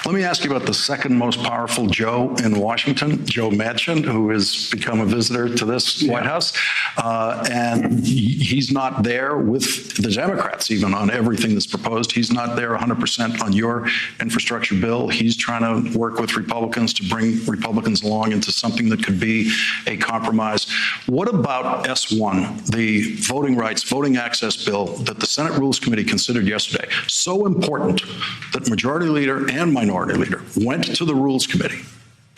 Let me ask you about the second most powerful Joe in Washington, Joe Manchin, who has become a visitor to this White House. And he's not there with the Democrats, even on everything that's proposed. He's not there 100% on your infrastructure bill. He's trying to work with Republicans to bring Republicans along into something that could be a compromise. What about S1, the voting rights, voting access bill that the Senate Rules Committee considered yesterday? So important that Majority Leader and Minority Leader went to the Rules Committee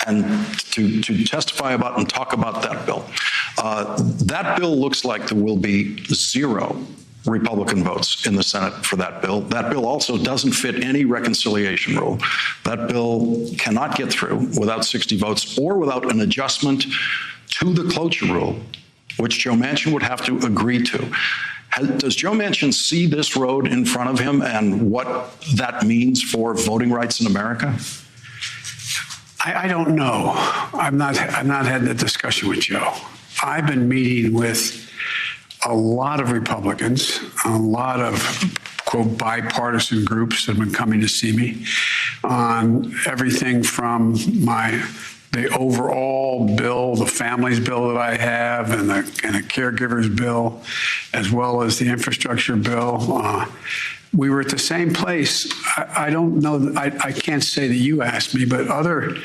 and to testify about and talk about that bill. That bill looks like there will be 0 Republican votes in the Senate for that bill. That bill also doesn't fit any reconciliation rule. That bill cannot get through without 60 votes or without an adjustment to the cloture rule, which Joe Manchin would have to agree to. Does Joe Manchin see this road in front of him and what that means for voting rights in America? I don't know. I've not had that discussion with Joe. I've been meeting with a lot of Republicans, a lot of, quote, bipartisan groups that have been coming to see me on everything from the overall bill, the families bill that I have, and the caregivers bill, as well as the infrastructure bill. We were at the same place. I don't know, I can't say that you asked me, but other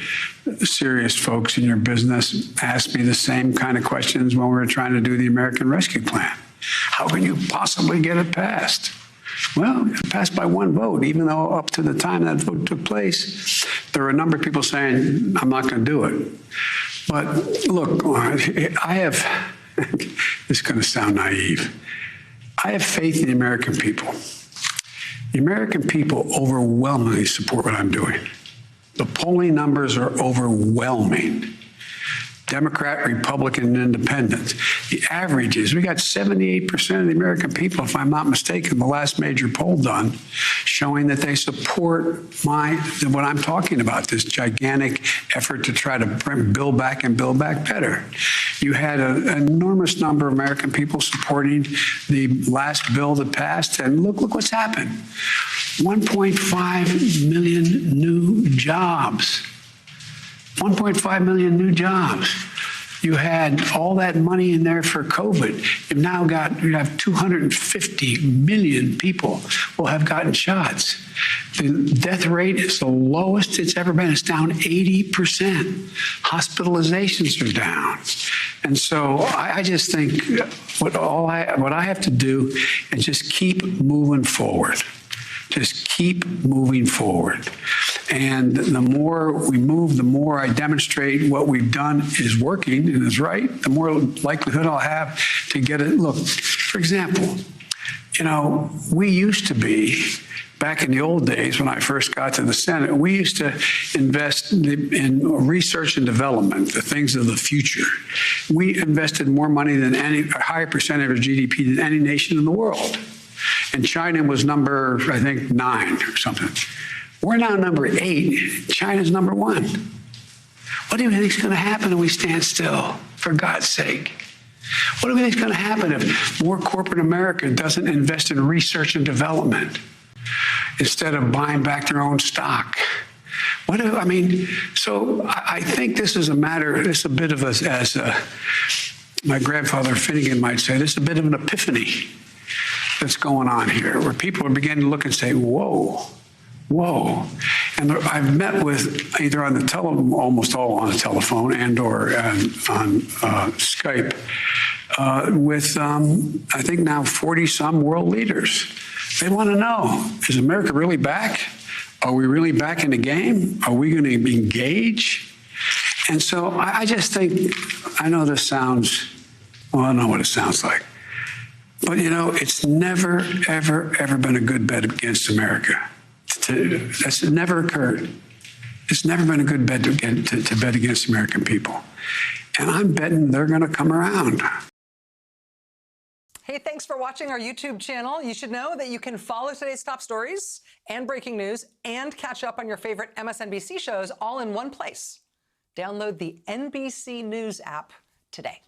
serious folks in your business asked me the same kind of questions when we were trying to do the American Rescue Plan. How can you possibly get it passed? Well, it passed by 1 vote, even though up to the time that vote took place, there were a number of people saying, I'm not going to do it. But look, I have, this is going to sound naive, I have faith in the American people. The American people overwhelmingly support what I'm doing. The polling numbers are overwhelming. Democrat, Republican, and Independent. The average is we got 78% of the American people, if I'm not mistaken, the last major poll done, showing that they support what I'm talking about, this gigantic effort to try to build back and build back better. You had an enormous number of American people supporting the last bill that passed, and look what's happened. 1.5 million new jobs. 1.5 million new jobs. You had all that money in there for COVID. You've now you have 250 million people will have gotten shots. The death rate is the lowest it's ever been. It's down 80%. Hospitalizations are down. And so I just think what I have to do is just keep moving forward. Just keep moving forward. And the more we move, the more I demonstrate what we've done is working and is right, the more likelihood I'll have to get it. Look, for example, we used to be, back in the old days when I first got to the Senate, we used to invest in research and development, the things of the future. We invested more money than a higher percentage of GDP than any nation in the world. And China was number, I think, 9 or something. We're now number 8. China's number 1. What do you think is going to happen if we stand still, for God's sake? What do you think is going to happen if more corporate America doesn't invest in research and development instead of buying back their own stock? So I think this is a matter, this is a bit of as my grandfather Finnegan might say, this is a bit of an epiphany that's going on here, where people are beginning to look and say, whoa. And I've met with either on the telephone, almost all on the telephone and or on Skype, with I think now 40 some world leaders. They want to know, is America really back? Are we really back in the game? Are we going to engage? And so I just think, I know this sounds, well, I know what it sounds like. But, it's never, ever been a good bet against America. That's never occurred. It's never been a good bet to bet against American people. And I'm betting they're going to come around. Hey, thanks for watching our YouTube channel. You should know that you can follow today's top stories and breaking news and catch up on your favorite MSNBC shows all in one place. Download the NBC News app today.